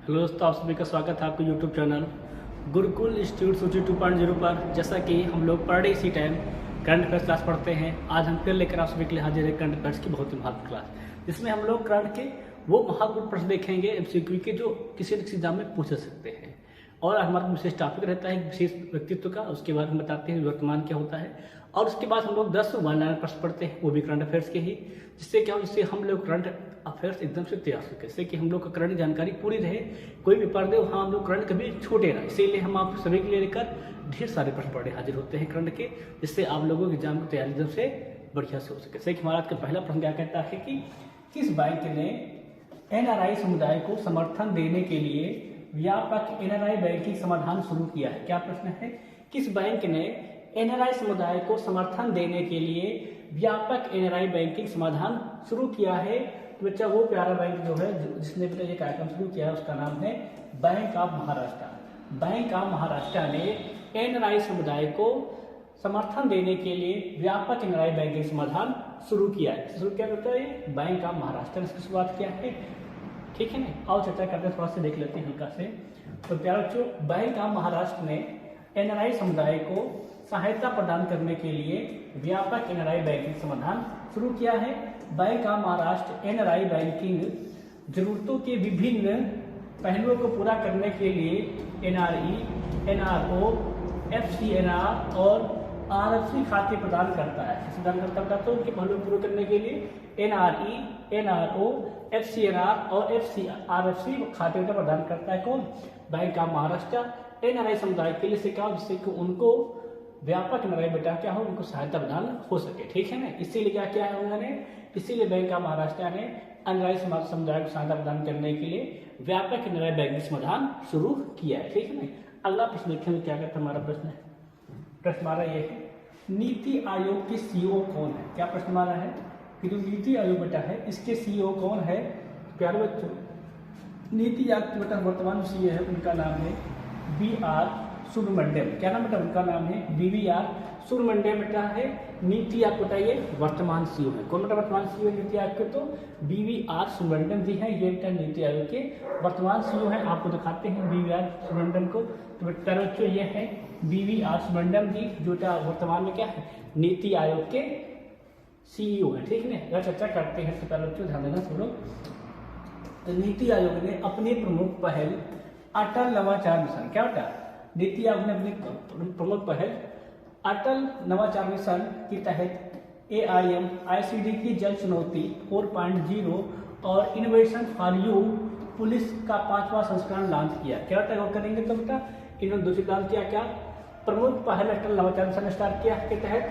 Hello दोस्तों, आप सभी का स्वागत है आपके यूट्यूब चैनल गुरुकुल इंस्टीट्यूट सूची 2.0 पर। जैसा कि हम लोग पर डे इसी टाइम करंट अफेयर्स क्लास पढ़ते हैं, आज हम फिर लेकर आप सभी के लिए हाजिर है करंट अफेयर्स की बहुत ही महत्वपूर्ण क्लास, जिसमें हम लोग करंट के वो महत्वपूर्ण प्रश्न देखेंगे एमसीक्यू के जो किसी न किसी एग्जाम में पूछ सकते हैं। और हमारा विशेष टॉपिक रहता है विशेष व्यक्तित्व का, उसके बाद हम बताते हैं वर्तमान क्या होता है, और उसके बाद हम लोग 10 वन लाइनर प्रश्न पढ़ते हैं, वो भी करंट अफेयर्स के ही, जिससे क्या हो, जिससे हम लोग करंट अफेयर्स एकदम से तैयार हो सके, जिससे कि हम लोग का करंट जानकारी पूरी रहे, कोई भी पढ़ दे वहाँ हम लोग करंट कभी छोटे ना। इसीलिए हम आप सभी के लिए लेकर ढेर सारे प्रश्न पढ़े हाजिर होते हैं करंट के, जिससे आप लोगों के एग्जाम की तैयारी एकदम से बढ़िया से हो सके। जैसे कि हमारा आज का पहला प्रश्न क्या कहता है कि किस बैंक ने एनआरआई समुदाय को समर्थन देने के लिए व्यापक एनआरआई बैंकिंग समाधान शुरू किया है। क्या प्रश्न है, किस बैंक ने एनआरआई समुदाय को समर्थन देने के लिए व्यापक एनआरआई बैंकिंग समाधान शुरू किया है। तो बच्चा वो प्यारा बैंक जो है जिसने बेटा ये कार्यक्रम शुरू किया है उसका नाम है bank of Maharashtra. Bank of Maharashtra ने एनआरआई समुदाय को समर्थन देने के लिए व्यापक एनआरआई बैंकिंग समाधान शुरू किया है। शुरू क्या करता है बैंक ऑफ महाराष्ट्र ने इसकी शुरुआत किया है, ठीक है ना। आओ चर्चा करते हैं, थोड़ा सा देख लेते हैं हल्का से। तो प्यारे बच्चों, बैंक ऑफ महाराष्ट्र ने एनआरआई समुदाय को सहायता प्रदान करने के लिए व्यापक एनआरआई बैंकिंग समाधान शुरू किया है। Bank of Maharashtra NRI banking जरूरतों के विभिन्न पहलुओं को पूरा करने के लिए एनआरई, एनआरओ, एफसीएनआर और आरएफसी खाते प्रदान करता है। प्रदान करता है तो उनके पहलुओं को पूरा करने के लिए एनआरई, एनआरओ, एफसीएनआर और आरएफसी खाते का प्रदान करता है। कौन? बैंक ऑफ महाराष्ट्र एनआरआई समुदाय के लिए, जिससे कि उनको व्यापक एनआरआई बेटा क्या हो, उनको सहायता प्रदान हो सके, ठीक है ना। इसीलिए क्या किया है उन्होंने, इसीलिए बैंक ऑफ महाराष्ट्र ने एनआरआई समुदाय को सहायता प्रदान करने के लिए व्यापक एनआरआई बैंकिंग समाधान शुरू किया है, ठीक है ना। अगला प्रश्न देखेंगे क्या कहता है हमारा प्रश्न है। प्रश्न हमारा ये है, नीति आयोग के सीईओ कौन है। क्या प्रश्न हमारा है कि जो नीति आयोग बेटा है इसके सीईओ कौन है। प्यारे बच्चों, नीति आयोग के बेटा वर्तमान सीईओ है, उनका नाम है BR सुब्रमण्यम। क्या नाम बेटा उनका नाम है BVR सुब्रमण्यम बेटा है। नीति आयोग बेटा ये वर्तमान सीईओ है। कौन बेटा वर्तमान सीईओ नीति आयोग के? तो BVR सुब्रमण्यम जी है, ये बेटा नीति आयोग के वर्तमान सीईओ है। आपको दिखाते हैं BVR सुब्रमण्यम को। तो बेटा बच्चों ये है BVR सुब्रमण्यम जी, जो वर्तमान में क्या है नीति आयोग के सीईओ है, ठीक है ना। चर्चा करते हैं इससे पहले बच्चों ध्यान देना सब लोग। नीति आयोग ने अपनी प्रमुख पहल अटल नवाचार मिशन, क्या बेटा नीति आयोग ने अपनी प्रमुख पहल अटल नवाचार मिशन के तहत AIM ICD की जल चुनौती 4.0 और इनोवेशन फॉर यू पुलिस का 5वां संस्करण लॉन्च किया। क्या बेटा वो करेंगे तो बेटा इन्होंने दूसरी लॉन्च किया। क्या प्रमुख पहल अटल नवाचार मिशन स्टार्ट किया के तहत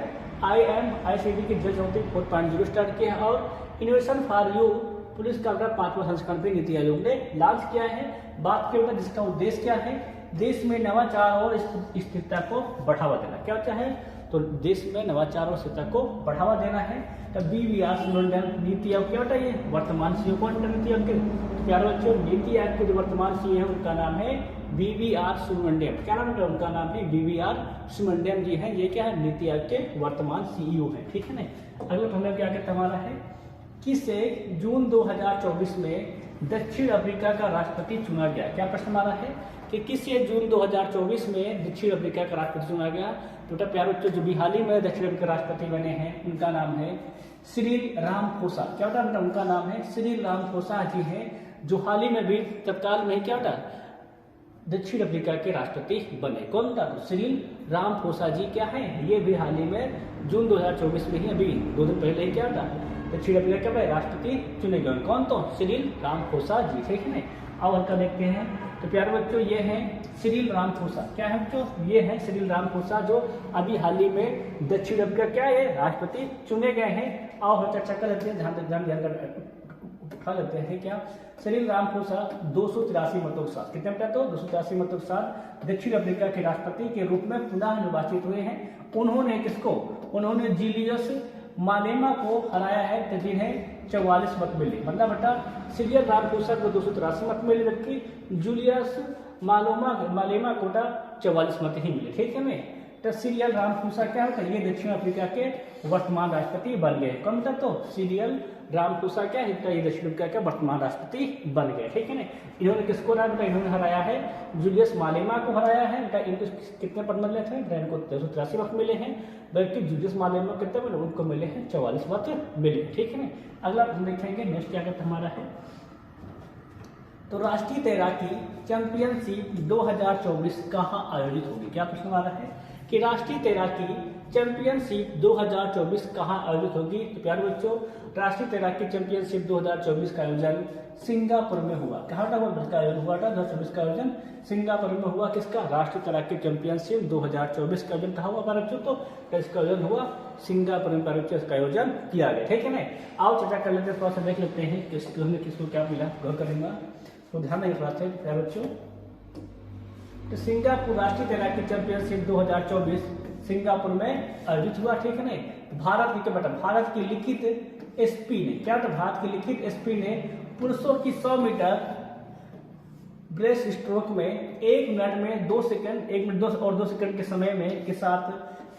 IIM ICD की जल चुनौती 4.0 स्टार्ट किया और इनोवेशन फॉर यू पुलिस का 5वां संस्करण भी नीति आयोग ने लॉन्च किया है। बात की जिसका उद्देश्य क्या है, देश में नवाचार और स्थिरता को बढ़ावा देना। क्या होता है तो देश में नवाचार और स्थिरता को बढ़ावा देना है। तो BVR सुब्रमण्यम नीति आयोग क्या होता है, ये वर्तमान सीईओ कौन है नीति आयोग के? प्यारे बच्चों, नीति आयोग के जो वर्तमान सीईओ है उनका नाम है BVR सुब्रमण्यम। क्या नाम है उनका? नाम है BVR सुब्रमण्यम जी है। ये क्या है नीति आयोग के वर्तमान सीईओ है, ठीक है ना। अगला प्रश्न क्या कहता हमारा है, किसे जून 2024 में दक्षिण अफ्रीका का राष्ट्रपति चुना गया। क्या प्रश्न हमारा है कि किसे जून 2024 में दक्षिण अफ्रीका का राष्ट्रपति चुना गया। तो प्यारे बच्चों, जो भी हाल ही में दक्षिण अफ्रीका राष्ट्रपति बने हैं उनका नाम है सिरिल रामाफोसा। क्या बेटा उनका नाम है सिरिल रामाफोसा जी हैं, जो हाल ही में भी तत्काल में क्या बेटा दक्षिण अफ्रीका के राष्ट्रपति बने। कौन था? तो सिरिल रामाफोसा जी क्या है, ये भी हाल ही में जून 2024 में ही अभी 2 दिन पहले ही क्या था दक्षिण अफ्रीका के राष्ट्रपति चुने गए। कौन? तो सिरिल रामाफोसा जी, ठीक है ना। अब हल्का देखते हैं। तो प्यारे बच्चों, ये हैं सिरिल रामाफोसा। क्या है बच्चों? ये है सिरिल रामाफोसा, जो अभी हाल ही में दक्षिण अफ्रीका क्या है राष्ट्रपति चुने गए हैं। और चर्चा कर लेते हैं, ध्यान उठा लेते हैं। क्या सिरिल रामाफोसा 283 मतों के साथ, कितने बेटा? तो 283 मतों के साथ दक्षिण अफ्रीका के राष्ट्रपति के रूप में पुनः निर्वाचित हुए हैं। उन्होंने किसको? उन्होंने जूलियस मालेमा को हराया है, तो जिन्हें 44 मत मिले। मतलब बेटा सिरिल रामाफोसा को 283 मत मिले, जबकि जूलियस मालेमा को 44 मत ही मिले, ठीक है ना। तो सीरियल रामफोसा क्या होता है, ये दक्षिण अफ्रीका के वर्तमान राष्ट्रपति बन गए। कौन था तो सीरियल रामफोसा क्या है, ये दक्षिण अफ्रीका के वर्तमान राष्ट्रपति बन गए, ठीक है ना। इन्होंने किसको हराया बेटा, इन्होंने हराया है जूलियस मालेमा को हराया है बेटा। इनको कितने पद मिले थे बेटा, इनको 383 वक्त मिले हैं, बल्कि जूलियस मालेमा कितने मिले, उनको मिले हैं 44 वक्त मिले, ठीक है ना। अगला प्रश्न देखेंगे, नेक्स्ट क्या कहता हमारा है, तो राष्ट्रीय तैराकी चैंपियनशिप 2024 कहाँ आयोजित होगी। क्या प्रश्न आ रहा है कि राष्ट्रीय तैराकी चैंपियनशिप 2024 कहाँ आयोजित होगी। तो प्यारे बच्चों, राष्ट्रीय तैराकी चैंपियनशिप 2024 का आयोजन सिंगापुर में हुआ। कहाँ का आयोजन हुआ था, 2024 का आयोजन सिंगापुर में हुआ। किसका, राष्ट्रीय तैराकी चैंपियनशिप 2024 का आयोजन कहाँ हुआ प्यारे बच्चों, तो इसका आयोजन हुआ सिंगापुर में प्यारे बच्चों, इसका आयोजन किया गया, ठीक है ना। आओ चर्चा कर लेते हैं, थोड़ा सा देख लेते हैं किसको क्या मिला, गौर करेंगे तो ध्यान देंगे थोड़ा सा प्यारे बच्चों। तो सिंगापुर राष्ट्रीय तैराकी चैंपियनशिप 2024 सिंगापुर में आयोजित हुआ, ठीक है ना। भारत की बेटा, भारत की लिखित एसपी ने क्या था, भारत की लिखित एसपी ने पुरुषों की 100 मीटर ब्रेस्ट स्ट्रोक में 1 मिनट में 2 सेकंड 1 मिनट 2 और 2 सेकंड के समय में के साथ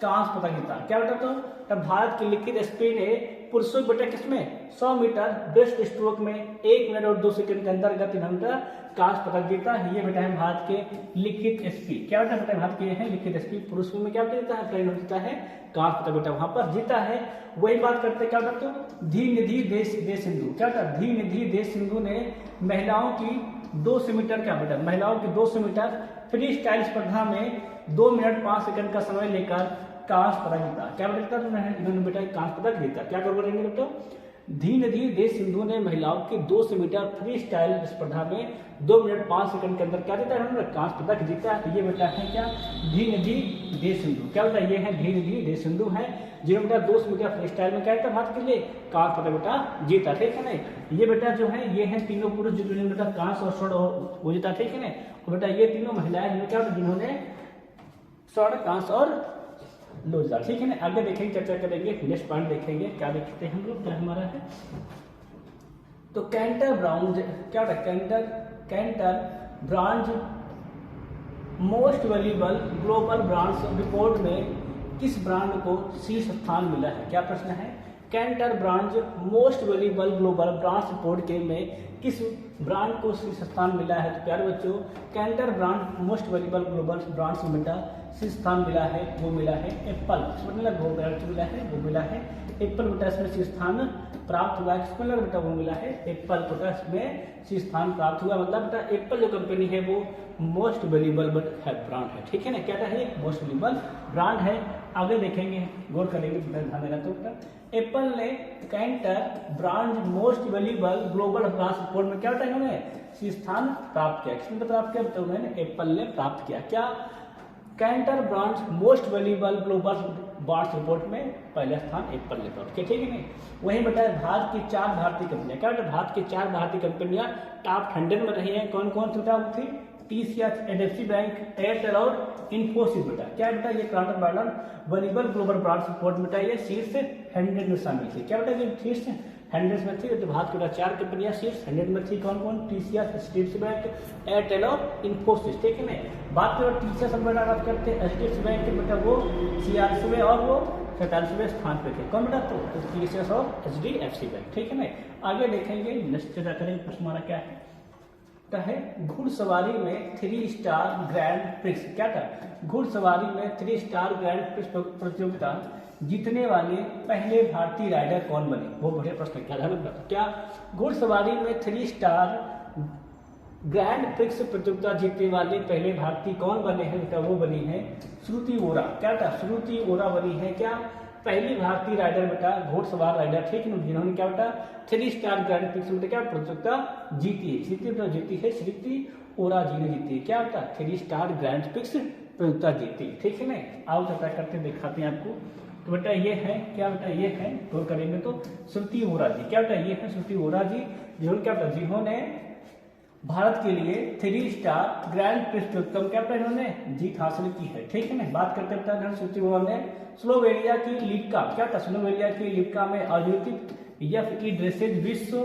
कांस्य पदक जीता। क्या बेटा, तो तब भारत की लिखित एसपी ने पुरुषों बेटा किसमें 100 मीटर ब्रेस्ट स्ट्रोक में 1 मिनट और 2 सेकंड के अंतर्गत इन्होंने कांस्य पदक जीता। ये बेटा है भारत के लिखित एसपी। क्या बेटा, भारत के हैं लिखित एसपी, पुरुषों में क्या जीता है, ट्रेन जीता है कांस्य पदक बेटा वहां पर जीता है। वही बात करते क्या बेटा, तो धी निधि देश सिंधु, क्या था, धी निधि देश सिंधु ने महिलाओं की 200 मीटर क्या बेटा, महिलाओं की 200 मीटर फ्री स्टाइल स्पर्धा में 2 मिनट 5 सेकंड का समय लेकर कांस्य पदक जीता। क्या बेटा, इन्होंने बेटा कांस्य पदक जीता। क्या कर बोलेंगे बेटा, धी निधि देश सिंधु ने महिलाओं की 200 मीटर फ्री स्टाइल स्पर्धा में 2 मिनट 5 सेकंड के अंदर क्या जीता, इन्होंने कांस्य पदक जीता। तो ये बेटा है क्या, धी निधि देश सिंधु। क्या बेटा, ये है धी निधि देश सिंधु है, जिन्होंने बेटा 200 मीटर फ्री स्टाइल में क्या था भारत के लिए कांस्य पदक बेटा जीता, ठीक है ना। ये बेटा जो है ये है तीनों पुरुष जिन्होंने बेटा कांस्य और स्वर्ण वो जीता, ठीक है ना। और बेटा ये तीनों महिलाएं जिन्होंने स्वर्ण कांस्य और लोजा, ठीक है ना। आगे देखेंगे, चर्चा करेंगे, नेक्स्ट पॉइंट देखेंगे, क्या देखते हैं हम लोग, क्या हमारा है, तो कैंटर ब्राउन क्या होता है, Kantar brands most valuable global brands report में किस ब्रांड को शीर्ष स्थान मिला है। क्या प्रश्न है, Kantar brand most valuable global brands report के में किस ब्रांड को शीर्ष स्थान मिला है। तो प्यारे बच्चों, Kantar brand most valuable global brands में बेटा शीर्ष स्थान मिला है, वो मिला है एप्पल, मतलब वो मिला है एप्पल बेटा इसमें शीर्ष स्थान प्राप्त हुआ है। किसमें बेटा, वो मिला है एप्पल बेटा इसमें शीर्ष स्थान प्राप्त हुआ, मतलब बेटा एप्पल जो कंपनी है वो मोस्ट वैल्यूएबल ब्रांड है, ठीक है ना। क्या है, मोस्ट वैल्यूएबल ब्रांड है। आगे देखेंगे, गौर करेंगे, ध्यान देना। तो एप्पल ने Kantar brand most valuable global brands report में क्या होता है, इन्होंने शीर्ष स्थान प्राप्त किया। किसने प्राप्त किया, तो उन्होंने एप्पल ने प्राप्त किया। क्या, Kantar brands most valuable global brands report में पहला स्थान एप्पल ने प्राप्त किया, ठीक है ना। वहीं बताया भारत की 4 भारतीय कंपनियां, क्या भारत की 4 भारतीय कंपनियां टॉप 100 में रही हैं। कौन कौन सी टॉप थी, TCS, एचडीएफसी बैंक, एयरटेल और इन्फोसिस बेटा। क्या बेटा, ये Kantar brand valuable global brands report बेटा ये शीर्ष 100 में शामिल थी। क्या बेटा, ये शीर्ष 100 में थी। तो भारत की 4 कंपनियां शीर्ष 100 में थी। कौन कौन, TCS, एचडीएफसी बैंक, एयरटेल और इन्फोसिस, ठीक है ना। बात करो TCS हम बेटा बात करते हैं, एचडीएफसी बैंक के बेटा वो 46वें और वो 47वें स्थान पे थे। कौन बेटा, तो TCS और एचडीएफसी बैंक, ठीक है ना। आगे देखेंगे, नेक्स्ट चर्चा करेंगे, प्रश्न हमारा क्या है, घुड़सवारी में 3 स्टार ग्रैंड प्रिक्स। क्या था, घुड़सवारी में 3 स्टार ग्रैंड प्रिक्स प्रतियोगिता जीतने वाले पहले भारतीय राइडर कौन बने। वो बड़े प्रश्न, क्या घुड़सवारी में 3 स्टार ग्रैंड प्रिक्स प्रतियोगिता जीतने वाले पहले भारतीय कौन बने हैं बेटा, वो बनी है श्रुति वोरा। क्या था, श्रुति वोरा बनी है क्या पहली भारतीय राइडर बेटा, घोड़सवार राइडर, ठीक है, जिन्होंने क्या बेटा 3 स्टार ग्रैंड प्रिक्स में क्या प्रतियोगिता जीती है। जीती है श्रुति वोरा जी ने जीती है। क्या बेटा, 3 स्टार ग्रैंड प्रिक्स प्रतियोगिता जीती, ठीक है ना। आओ चर्चा करते दिखाते हैं आपको। तो बेटा ये है, क्या बेटा ये है, गौर करेंगे तो श्रुति वोरा जी। क्या बेटा, ये है श्रुति वोरा जी, जिन्होंने क्या बेटा, जिन्होंने भारत के लिए 3 स्टार ग्रैंड प्रिक्स प्रतियोगिता क्या इन्होंने जीत हासिल की है, ठीक है ना। बात करते हैं श्रुति वोरा ने स्लोवेनिया की लिप्का, क्या था, स्लोवेनिया की लिप्का में आयोजित FE ड्रेसेज विश्व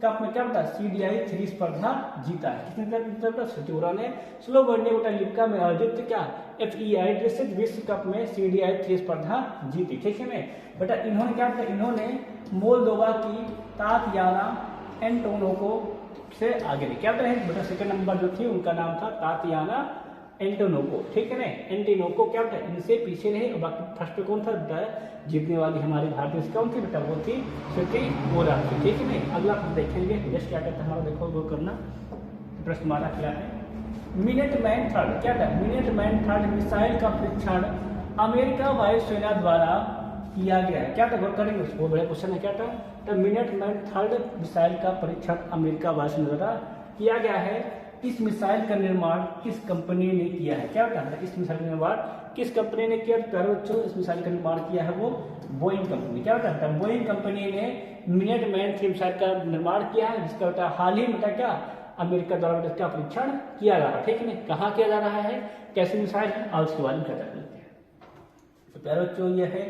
कप में क्या बेटा CDI 3 स्पर्धा जीता है। किसने बेटा सचोरा ने स्लोवेनिया बेटा लिप्का में आयोजित क्या FEI विश्व कप में CDI 3 स्पर्धा जीती। ठीक है ना बेटा। इन्होंने क्या बेटा इन्होंने मोल्दोवा की तातियाना एंटोनोको से आगे नहीं क्या बेटा सेकंड नंबर जो थी उनका नाम था तातियाना एंटोनोको। ठीक है ना। एंटीनोको क्या बेटा इनसे पीछे नहीं। और बाकी फर्स्ट पे कौन था बेटा जीतने वाली हमारी भारतीय कौन थी बेटा वो थी श्रुति मोरार। ठीक है ना। अगला देखेंगे यश क्या कहता है हमारा, देखो वो करना प्रश्न हमारा क्या है। मिनटमैन थर्ड क्या था मिनटमैन थर्ड मिसाइल का परीक्षण अमेरिका वायुसेना द्वारा किया गया है। क्या था गौर करेंगे उसको, बड़ा क्वेश्चन है क्या था। तो मिनटमैन थर्ड मिसाइल का परीक्षण अमेरिका वायुसेना द्वारा किया गया है। इस मिसाइल का निर्माण किस कंपनी ने किया है। क्या होता है इस मिसाइल का निर्माण किस कंपनी ने किया। इस मिसाइल का निर्माण किया है वो बोइंग कंपनी। क्या होता है बोइंग कंपनी ने मिनटमैन 3 मिसाइल का निर्माण किया है, जिसका बेटा हाल ही में क्या अमेरिका द्वारा इसका परीक्षण किया जा रहा है। ठीक है ना। कहाँ किया जा रहा है, कैसी मिसाइल है और उसके बारे में चर्चा करते हैं। तो प्यारे बच्चों ये है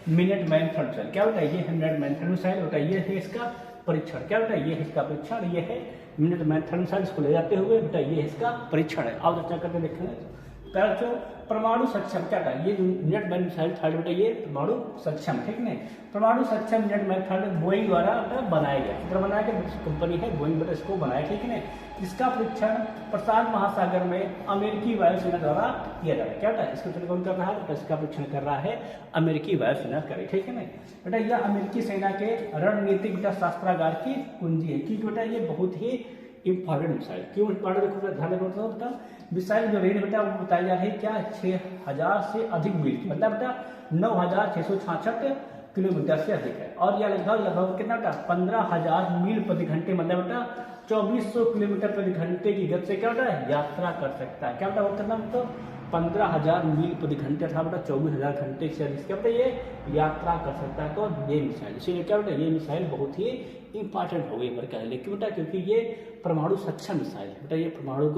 मिनटमैन थर्ड मिसाइल। क्या होता है ये है मिनटमैन थर्ड मिसाइल होता है, ये है इसका परीक्षण। क्या बेटा ये है इसका परीक्षण, ये है मिनटमैन थर्ड मिसाइल इसको ले जाते हुए बेटा ये है इसका परीक्षण है। आप चर्चा करके देखेंगे। जो परमाणु सक्षम क्या था ये मिनटमैन मिसाइल थर्ड बेटा ये परमाणु सक्षम। ठीक है। परमाणु सक्षम मिनटमैन थर्ड बोइंग द्वारा बनाया गया। कितना बनाया गया कंपनी है बोइंग बेटा इसको बनाया। ठीक है। इसका परीक्षण प्रशांत महासागर में अमेरिकी वायुसेना द्वारा किया जा रहा है। क्या था इसको कौन कर रहा है बेटा इसका परीक्षण कर रहा है अमेरिकी वायुसेना करे। ठीक है ना बेटा। यह अमेरिकी सेना के रणनीतिक बेटा शास्त्रागार की कुंजी है कि बेटा ये बहुत ही इंपॉर्टेंट मिसाइल। क्यों इंपॉर्टेंट ध्यान रखना बेटा मिसाइल जो रेंज बेटा वो बताई जा रही है क्या 6000 से अधिक मील की, मतलब बेटा 9666 किलोमीटर से अधिक है। और यह लगभग कितना बेटा 15000 मील प्रति घंटे, मतलब बेटा 2400 किलोमीटर प्रति घंटे की गति से क्या बेटा यात्रा कर सकता है। क्या बेटा वो करना तो 15000 मील प्रति घंटे था बेटा 24000 घंटे से अधिक क्या बेटा ये यात्रा कर सकता है। तो ये मिसाइल इसीलिए क्या बेटा ये मिसाइल बहुत ही इंपॉर्टेंट हो गई अमेरिका के लिए। क्यों बेटा क्योंकि ये परमाणु सक्षम मिसाइल है बेटा, ये परमाणु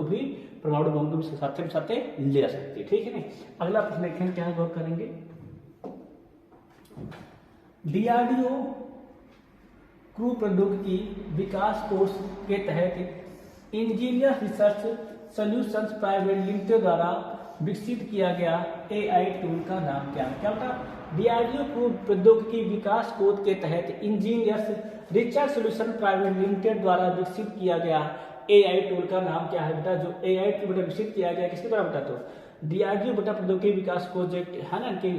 बम को भी साथ ले जा सकती है। ठीक है ना। अगला प्रश्न देखें क्या गौर करेंगे। DRDO क्रू प्रौद्योगिकी विकास कोर्स के तहत engineer research solutions private limited द्वारा विकसित किया गया AI टूल का नाम क्या है। क्या होता DRDO क्रू प्रौद्योगिकी विकास कोर्स के तहत engineers research solution private limited द्वारा विकसित किया गया AI टूल का नाम क्या है बेटा। जो AI टूल बेटा विकसित किया गया किसके द्वारा बेटा तो DRDO बेटा प्रौद्योगिकी विकास कोर्स है ना कि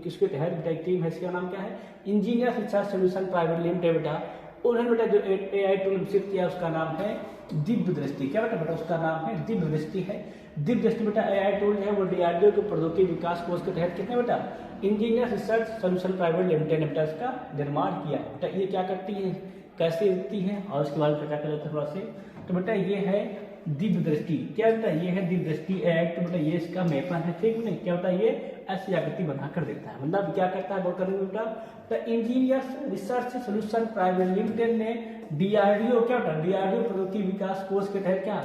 किसके तहत बेटा एक टीम है, इसका नाम क्या है engineer research solution private limited बेटा। उन्होंने बेटा जो AI टूल विकसित किया उसका नाम है दिव्य दृष्टि। क्या बेटा उसका नाम है दिव्य दृष्टि है। दिव्य दृष्टि बेटा AI टूल है वो DRDO के प्रौद्योगिकी विकास कोर्स के तहत कितने बेटा engineer research solution private limited ने बेटा इसका निर्माण किया। बेटा ये क्या करती है कैसे दिखती है और उसके बाद क्या कर लेते हैं थोड़ा से। तो बेटा ये है दिव्य दृष्टि। क्या बेटा ये है दिव्य दृष्टि AI तो बेटा ये इसका मैपन है। ठीक नहीं क्या होता है ये ऐसी आकृति बना कर देता है, मतलब क्या करता है गौर करेंगे बेटा। तो engineer research solution private limited ने DRDO क्या बेटा DRDO प्रौद्योगिकी विकास कोर्स के तहत क्या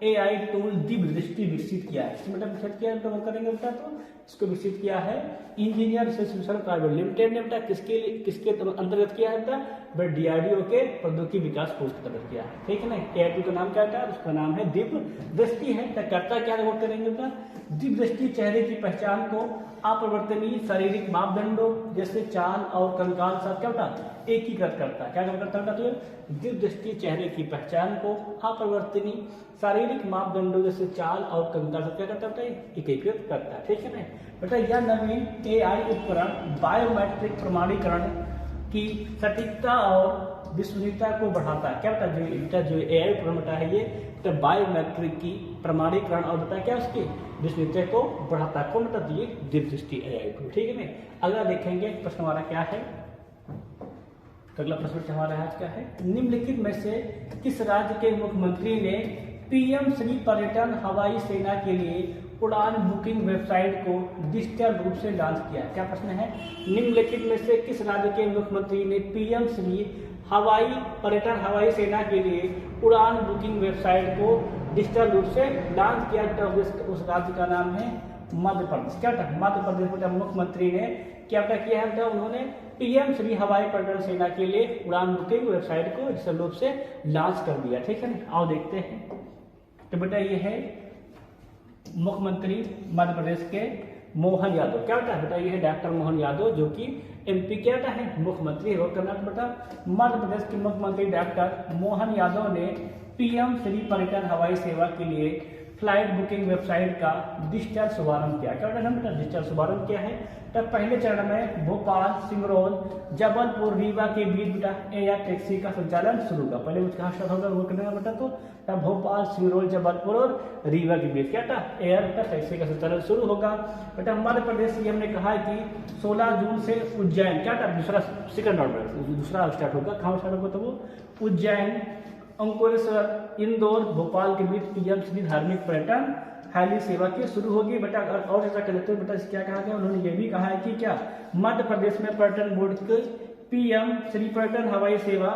AI टूल दिव्य दृष्टि विकसित किया है। इसमें मतलब विकसित किया है करेंगे बेटा तो इसको विकसित किया है engineer research solution private limited ने बेटा किसके अंतर्गत किया है बेटा DRDO के प्रौद्योगिकी विकास कोर्स के अंतर्गत किया है। ठीक है ना। AI टूल का नाम क्या है उसका नाम है दिव्य दृष्टि है। तो करता क्या है करेंगे बेटा दिव्य दृष्टि चेहरे की पहचान को अपरिवर्तनीय शारीरिक मापदंडों जैसे चाल और कंकाल साथ क्या बेटा एकीकृत करता है। क्या करता है तो दिव्य दृष्टि चेहरे की पहचान को अपरिवर्तनीय शारीरिक मापदंडों जैसे चाल और कंकाल साथ क्या करता है एकीकृत करता है। ठीक है ना बेटा। यह नवीन AI उपकरण बायोमेट्रिक प्रमाणीकरण की सटीकता और विश्वसनीयता को बढ़ाता है। क्या बेटा जो AI उपकरण बेटा है ये तो बायोमेट्रिक की प्रमाणीकरण और बेटा क्या उसकी विश्वसनीयता को बढ़ाता है। कौन बेटा ये दिव्य दृष्टि AI टूल। ठीक है ना। अगला देखेंगे प्रश्न हमारा क्या है। अगला प्रश्न हमारा आज क्या है निम्नलिखित में से किस राज्य के मुख्यमंत्री ने PM श्री पर्यटन हवाई सेना के लिए उड़ान बुकिंग वेबसाइट को डिजिटल रूप से लॉन्च किया है। क्या प्रश्न है निम्नलिखित में से किस राज्य के मुख्यमंत्री ने PM श्री पर्यटन हवाई सेना के लिए उड़ान बुकिंग वेबसाइट को डिजिटल रूप से लॉन्च किया। तो उस राज्य का नाम है मध्य प्रदेश। क्या मध्य प्रदेश में मुख्यमंत्री ने क्या किया है उन्होंने पीएम श्री हवाई पर्यटन सेना के लिए उड़ान बुकिंग वेबसाइट को डिजिटल रूप से लॉन्च कर दिया। ठीक है ना, आओ देखते हैं। तो बेटा ये है मुख्यमंत्री मध्य प्रदेश के मोहन यादव। क्या बेटा बेटा ये है डॉक्टर मोहन यादव, जो कि एमपी क्या बेटा है मुख्यमंत्री है। कर्नाटक बेटा मध्य प्रदेश के मुख्यमंत्री डॉक्टर मोहन यादव ने पीएम श्री पर्यटन हवाई सेवा के लिए फ्लाइट बुकिंग वेबसाइट का डिजिटल शुभारंभ किया। क्या बेटा डिजिटल शुभारंभ किया है। तब पहले चरण में भोपाल, सिंगरौली, जबलपुर, रीवा के बीच बेटा एयर टैक्सी का संचालन शुरू होगा। पहले मुझे कहाँ स्टार्ट होगा वो करना बेटा, तो तब भोपाल, सिंगरौली, जबलपुर और रीवा के बीच क्या था एयर टैक्सी का संचालन शुरू होगा। बेटा हमारे प्रदेश सीएम ने कहा है कि 16 जून से उज्जैन क्या था दूसरा सेकंड ऑर्डर दूसरा स्टार्ट होगा। कहाँ स्टार्ट होगा तो वो उज्जैन, अंकुरेश्वर, इंदौर, भोपाल के बीच पीएम श्री धार्मिक पर्यटन हेली सेवा की शुरू होगी। बेटा और ऐसा कर लेते हैं बेटा, क्या कहा गया उन्होंने ये भी कहा है कि क्या मध्य प्रदेश में पर्यटन बोर्ड की पीएम श्री पर्यटन हवाई सेवा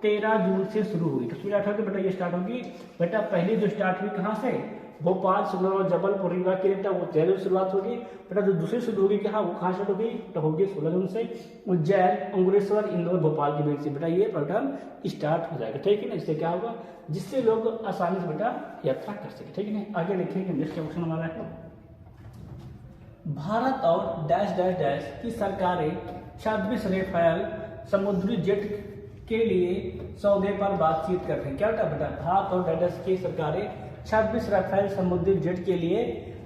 13 जून से शुरू हुई। तो स्टार्ट होगी बेटा ये स्टार्ट होगी। बेटा पहली जो स्टार्ट हुई कहाँ से भोपाल, सिंगरौली, जबलपुर, रीवा के लिए वो 13 जून शुरुआत होगी। बेटा जो दूसरी शुरू होगी कहाँ वो कहाँ स्टार्ट होगी तो होगी 16 जून से उज्जैन, अंकुरेश्वर, इंदौर, भोपाल के बीच से बेटा ये पर्यटन स्टार्ट हो जाएगा। ठीक है ना, इससे क्या होगा जिससे लोग आसानी से बेटा यात्रा कर सके। ठीक है ना, आगे लिखेंगे नेक्स्ट क्वेश्चन हमारा है भारत और डैश डैश डैश की सरकारें 26 रेफेल समुद्री जेट के लिए सौदे पर बातचीत कर रहे हैं। क्या बेटा भारत और डैश डैश की सरकारें 26 राफेल समुद्री जेट के लिए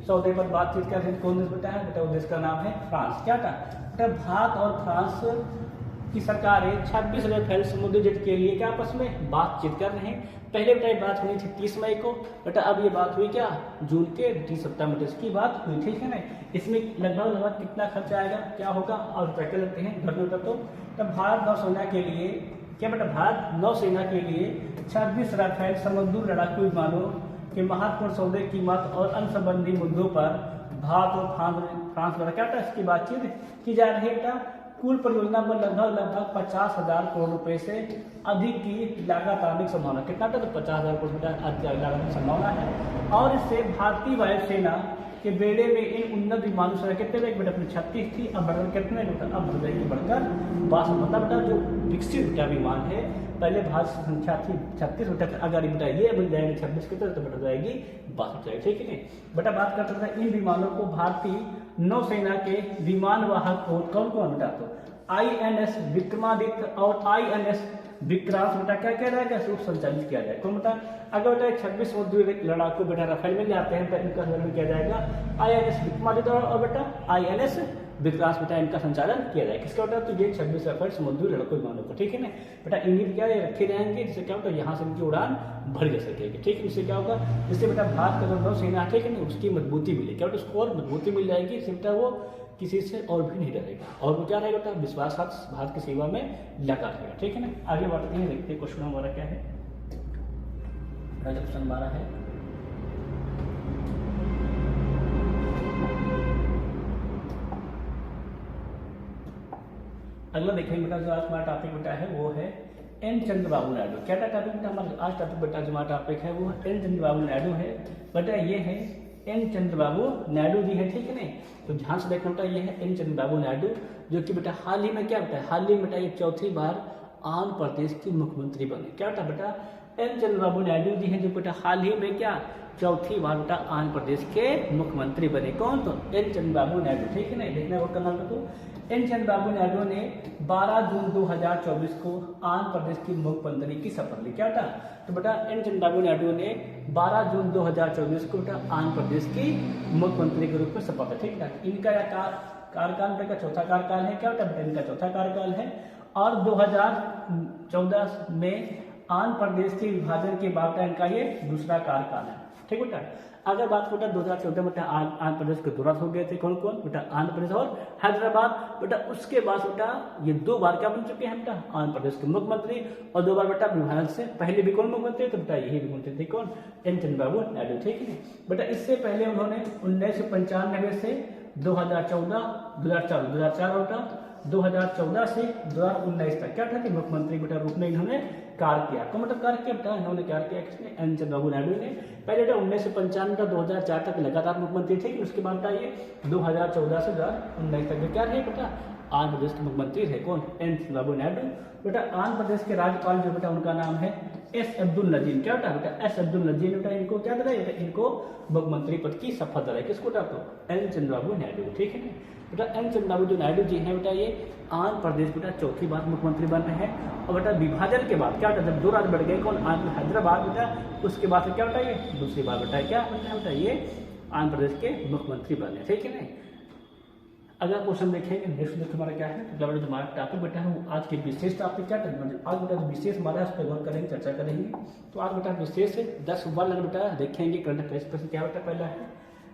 सौदे पर बातचीत कर रहे हैं। कौन देश बेटा है बेटा वो देश का नाम है फ्रांस। क्या था बेटा भारत और फ्रांस की सरकारें 26 राफेल समुद्री जेट के लिए क्या आपस में बातचीत कर रहे हैं। पहले बेटा बात हुई थी 30 मई को बेटा, अब ये बात हुई क्या जून के 30 सितंबर इसकी बात हुई। ठीक है ना, इसमें लगभग कितना खर्चा आएगा क्या होगा और पैकेज लगते हैं घर में तो तब भारत नौसेना के लिए क्या बेटा भारत नौसेना के लिए 26 राफेल समुद्री लड़ाकू विमानों के महत्वपूर्ण सौदे कीमत और अन्य संबंधी मुद्दों पर भारत और फ्रांस द्वारा क्या इसकी बातचीत की जा रही है। कुल परियोजना पर लगभग 50,000 करोड़ रुपए से अधिक की लागत आने की संभावना। कितना था तो 50,000 करोड़ रुपए लागत की संभावना है। और इससे भारतीय वायुसेना के बेड़े में इन उन्नत विमानों से कितने बेटा अपनी 36 थी, अब बढ़कर कितने बेटा अब बढ़ जाएगी बढ़कर 62। मतलब बेटा जो विकसित बेटा विमान है पहले भारत की संख्या थी 36 बेटा, अगर बेटा ये बन जाएगी 26 की तरह तो बेटा जाएगी 62 जाएगी। ठीक है बेटा बात करते थे इन विमानों को भारतीय नौसेना के विमान वाहक कौन कौन बेटा तो INS विक्रमादित्य और INS विक्रांत बेटा क्या कह रहा है संचालित किया जाए। कौन बेटा अगर बेटा 26 समुद्री लड़ाकू बेटा राफेल मिल जाते हैं तो इनका संचालन किया जाएगा INS विक्रमादित्य और बेटा INS विक्रांत बेटा इनका संचालन किया जाएगा। किसका बेटा तो ये 26 राफेल समुद्री लड़ाकू विमानों को। ठीक है ना बेटा इन्हीं क्या रखे रहेंगे जिससे क्या होता है यहाँ से इनकी उड़ान भर जा सकेगी। ठीक है, इससे क्या होगा जिससे बेटा भारत का जो नौसेना ठीक है ना उसकी मजबूती मिलेगी। क्या बेटा उसको और मजबूती मिल जाएगी, इससे बेटा वो किसी से और भी नहीं डरेगा और वो क्या रहेगा बेटा विश्वास भारत की सेवा में लगा रहेगा। ठीक है ना, आगे बढ़ते हैं देखते हैं क्वेश्चन हमारा क्या है। क्वेश्चन हमारा है अगला देखेंगे बेटा जो आज हमारा टॉपिक बेटा है वो है एन चंद्रबाबू नायडू। क्या टॉपिक बेटा हमारा आज टॉपिक बेटा जो हमारा टॉपिक है वो एन चंद्रबाबू नायडू है। बेटा ये है एन चंद्रबाबू नायडू जी है। ठीक है ना, तो ध्यान से देखना बेटा ये है एन चंद्रबाबू नायडू जो कि बेटा हाल ही में क्या बेटा हाल ही में बेटा ये चौथी बार आंध्र प्रदेश के मुख्यमंत्री बने। क्या बेटा एन चंद्रबाबू नायडू जी हैं जो बेटा हाल ही में क्या चौथी बार बेटा आंध्र प्रदेश के मुख्यमंत्री बने। कौन तो एन चंद्रबाबू नायडू। ठीक है ना, देखना वो करना को एन चंद्रबाबू नायडू ने 12 जून 2024 को आंध्र प्रदेश की मुख्यमंत्री की शपथ ली। क्या था तो बेटा एन चंद्रबाबू नायडू ने 12 जून 2024 को बेटा आंध्र प्रदेश की मुख्यमंत्री के रूप में शपथ है। ठीक है, इनका कार्यकाल बेटा चौथा कार्यकाल है। क्या बेटा इनका चौथा कार्यकाल है और 2014 में आंध्र प्रदेश के विभाजन के बाद इनका ये दूसरा कार्यकाल है। ठीक बेटा, अगर बात बेटा 2014 में आंध्र प्रदेश के दौरा हो गए थे कौन कौन बेटा आंध्र प्रदेश और हैदराबाद। बेटा उसके बाद बेटा ये 2 बार क्या बन चुके हैं बेटा आंध्र प्रदेश के मुख्यमंत्री और 2 बार बेटा विभाजन से पहले भी कौन मुख्यमंत्री तो बेटा यही मुख्यमंत्री थे कौन एन चंद्रबाबू नायडू। ठीक है बेटा, इससे पहले उन्होंने 1995 से 2014 बेटा 2014 से 2019 तक क्या था कि मुख्यमंत्री बेटा रूप में इन्होंने कार्य किया। तो मतलब कार्य किया बेटा इन्होंने कार्य किया किसने एन चंद्रबाबू नायडू ने। पहले बेटा 1995 का 2004 तक लगातार मुख्यमंत्री थे, उसके बाद बेटा ये 2014 से 2019 तक क्या रहे बेटा आंध्र प्रदेश के मुख्यमंत्री है कौन, एन चंद्रबाबू नायडू। बेटा आंध्र प्रदेश के राज्यपाल जो बेटा उनका नाम है एस अब्दुल नजीर। क्या बेटा एस अब्दुल नजीर बेटा इनको क्या दिलाए बेटा, इनको मुख्यमंत्री पद की शपथ दिलाई। किसको बेटा, तो एन चंद्रबाबू नायडू। ठीक है ना बेटा, एन चंद्रबाबू नायडू जी हैं बेटा ये आंध्र प्रदेश बेटा चौथी बार मुख्यमंत्री बन रहे हैं। और बेटा विभाजन के बाद क्या बेटा, जब 2 राज्य बढ़ गए कौन, आंध्र हैदराबाद बेटा, उसके बाद से क्या बेटा ये दूसरी बार बेटा क्या बेटा ये आंध्र प्रदेश के मुख्यमंत्री बने। ठीक है ना, अगला क्वेश्चन देखेंगे नेक्स्ट देखो हमारा क्या है, तो बेटा हमारा टॉपिक बेटा है आज के विशेष टॉपिक क्या आज बेटा जो विशेष हमारा उस पर गौर करेंगे, चर्चा करेंगे। तो आज बेटा विशेष है 10 वर्ड बेटा देखेंगे करंट अफेयर्स पर। क्या बेटा पहला है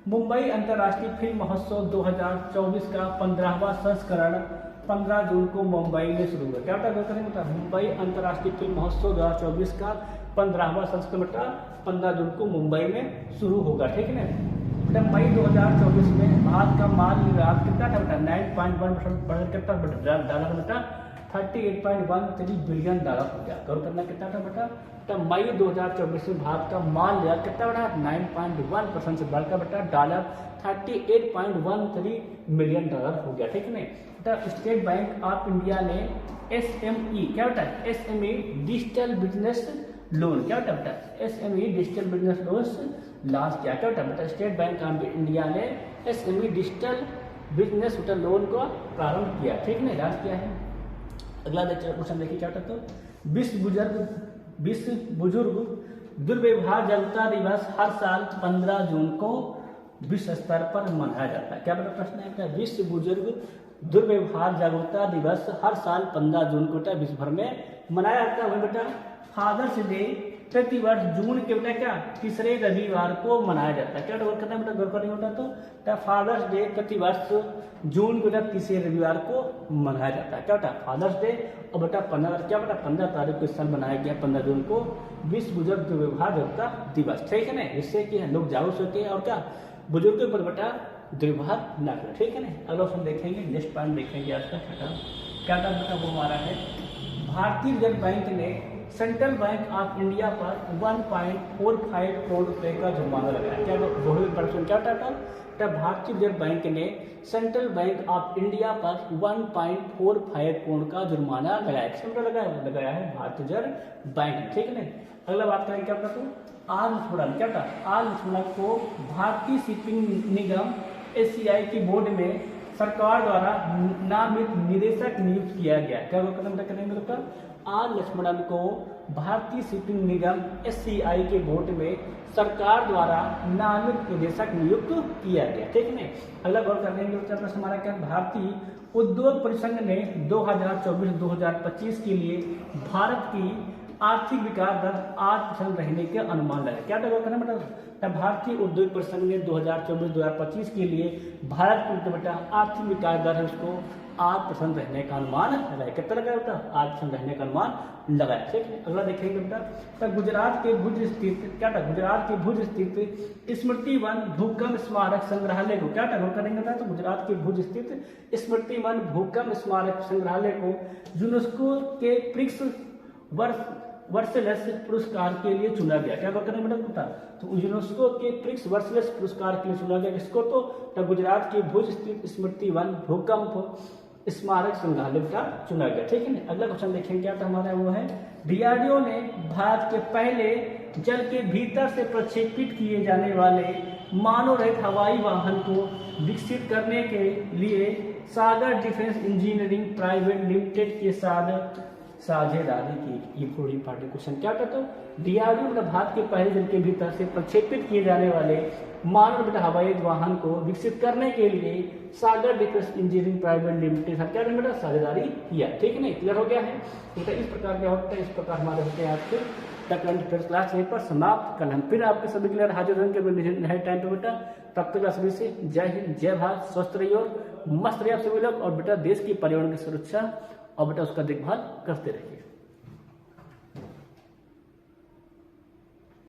मुंबई अंतर्राष्ट्रीय फिल्म महोत्सव 2024 का 15वां संस्करण 15 जून को मुंबई में शुरू हुआ। क्या बेटा गौर करेंगे बेटा, मुंबई अंतर्राष्ट्रीय फिल्म महोत्सव 2024 का 15वां संस्करण बेटा 15 जून को मुंबई में शुरू होगा। ठीक है ना बेटा, मई 2024 में भारत का माल निर्यात कितना था बेटा, 9.1% बढ़कर डॉलर बेटा 38.13 बिलियन डॉलर हो गया। गौर करना कितना था बेटा, तो मई 2024 में भारत का माल निर्यात कितना बढ़ा, 9.1% से बढ़कर बेटा डॉलर 38.13 मिलियन डॉलर हो गया। ठीक है ना बेटा, स्टेट बैंक ऑफ इंडिया ने SME क्या बेटा, SME डिजिटल बिजनेस लोन क्या बेटा, SME digital business loan launch किया। क्या बेटा, स्टेट बैंक ऑफ इंडिया ने SME डिजिटल बिजनेस लोन को प्रारंभ किया। ठीक है, लॉन्च किया है। अगला क्वेश्चन देखिए क्या बेटा, तो विश्व बुजुर्ग दुर्व्यवहार जागरूकता दिवस हर साल 15 जून को विश्व स्तर पर मनाया जाता है। क्या बेटा प्रश्न है, विश्व बुजुर्ग दुर्व्यवहार जागरूकता दिवस हर साल 15 जून को बेटा विश्व भर में मनाया जाता है। वही बेटा फादर्स डे प्रतिवर्ष जून के बेटा क्या तीसरे रविवार को मनाया जाता है। क्या गौर करना है बेटा, गौर करना होता तो फादर्स डे प्रतिवर्ष जून को तीसरे रविवार को मनाया जाता है। क्या बेटा फादर्स डे, और बेटा 15 तारीख को इस साल मनाया गया 15 जून को विश्व बुजुर्ग दुर्व्यवहार जागरूकता दिवस। ठीक है ना, इससे कि लोग जागरूक होते हैं और क्या बुजुर्गों पर बेटा दुर्व्यवहार न करें। ठीक है ना, अगला ऑप्शन देखेंगे, नेक्स्ट पॉइंट देखेंगे आज का क्या बेटा वो हमारा है भारतीय रिजर्व बैंक ने सेंट्रल बैंक ऑफ इंडिया पर 1.45 करोड़ रुपए का जुर्माना लगाया। क्या बहुत प्रश्न क्या था, भारतीय रिजर्व बैंक ने सेंट्रल बैंक ऑफ इंडिया पर 1.45 करोड़ का जुर्माना लगाया। किसने लगाया है, भारतीय रिजर्व बैंक। ठीक है ना, अगला बात करेंगे क्या बेटा, तो आर लक्ष्मणन क्या था, आर लक्ष्मणन को भारतीय शिपिंग निगम SCI की बोर्ड में सरकार द्वारा नामित निदेशक नियुक्त किया गया। क्या कदम करेंगे बेटा, आर लक्ष्मणन को भारतीय शिपिंग निगम SCI के बोर्ड में सरकार द्वारा नामित निदेशक नियुक्त किया गया। ठीक है ना, अगला गौर करने के प्रश्न हमारा क्या, भारतीय उद्योग परिसंघ ने 2024-2025 के लिए भारत की आर्थिक विकास दर 8% रहने के अनुमान लगाए। क्या गौर करना बेटा, भारतीय उद्योग परिसंघ ने 2024-2025 के लिए भारत की बेटा आर्थिक विकास दर है उसको 8% रहने का अनुमान लगाया। कितना लगाया बेटा, 8% रहने का अनुमान लगाया। ठीक है, अगला देखेंगे बेटा, गुजरात के भुज स्थित क्या था, गुजरात के भुज स्थित स्मृति वन भूकंप स्मारक संग्रहालय को क्या गौर करेंगे बेटा, तो गुजरात के भुज स्थित स्मृति वन भूकंप स्मारक संग्रहालय को यूनेस्को के प्रिक्स वर्सलेस पुरस्कार के लिए चुना गया। क्या करें बेटा, तो यूनेस्को के प्रिक्स वर्सलेस पुरस्कार के लिए चुना गया। किसको, तो गुजरात के भुज स्थित स्मृति वन भूकंप स्मारक संग्रहालय का चुना गया। ठीक है ना, अगला क्वेश्चन देखेंगे क्या था हमारा वो है DRDO ने भारत के पहले जल के भीतर से प्रक्षेपित किए जाने वाले मानव रहित हवाई वाहन को विकसित करने के लिए सागर डिफेंस इंजीनियरिंग प्राइवेट लिमिटेड के साथ साझेदारी की। ये पूरी इंपॉर्टेंट क्वेश्चन क्या कहता है, DRDO ने भारत के पहले जल के भीतर से प्रक्षेपित किए जाने वाले मानव रहित हवाई वाहन को विकसित करने के लिए सागर डिफेंस इंजीनियरिंग प्राइवेट लिमिटेड क्या बेटा साझेदारी किया। ठीक है ना, क्लियर हो गया है। तो इस प्रकार क्या होता है, इस प्रकार हमारे होते हैं आज के करंट अफेयर्स क्लास यहीं पर समाप्त। कल हम फिर आपके सभी क्लियर हाजिर होंगे नए टाइम पे बेटा। तब तक सभी से जय हिंद, जय भारत, स्वस्थ रहिए और मस्त रहिए आप सभी लोग। और बेटा देश की पर्यावरण की सुरक्षा और बेटा उसका देखभाल करते रहिए।